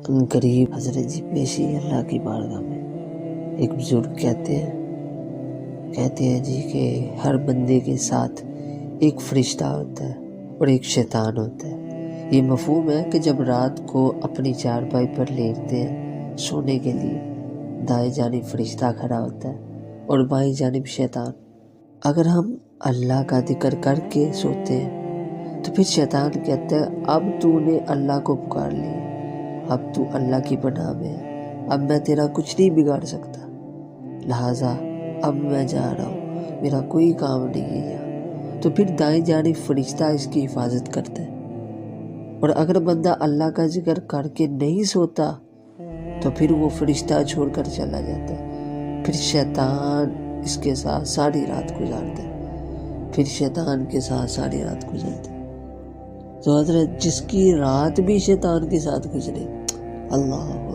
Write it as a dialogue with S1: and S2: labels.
S1: ان قریب حضرت جی پیشی اللہ کی بارگاہ میں ایک بزرگ کہتے ہیں جی کہ ہر بندے کے ساتھ ایک فرشتہ ہوتا ہے اور ایک شیطان ہوتا ہے۔ یہ مفہوم ہے کہ جب رات کو اپنی چارپائی پر لیٹتے ہیں سونے کے لیے، دائیں جانب فرشتہ کھڑا ہوتا ہے اور بائیں جانب شیطان۔ اگر ہم اللہ کا ذکر کر کے سوتے ہیں تو پھر شیطان کہتا ہے اب تو نے اللہ کو پکار لیا، اب تو اللہ کی پناہ میں ہے، اب میں تیرا کچھ نہیں بگاڑ سکتا، لہٰذا اب میں جا رہا ہوں، میرا کوئی کام نہیں ہے یہاں۔ تو پھر دائیں جانب فرشتہ اس کی حفاظت کرتا ہے۔ اور اگر بندہ اللہ کا ذکر کر کے نہیں سوتا تو پھر وہ فرشتہ چھوڑ کر چلا جاتا ہے، پھر شیطان اس کے ساتھ ساری رات گزارتا ہے، تو حضرت جس کی رات بھی شیطان کے ساتھ گزرے، اللہ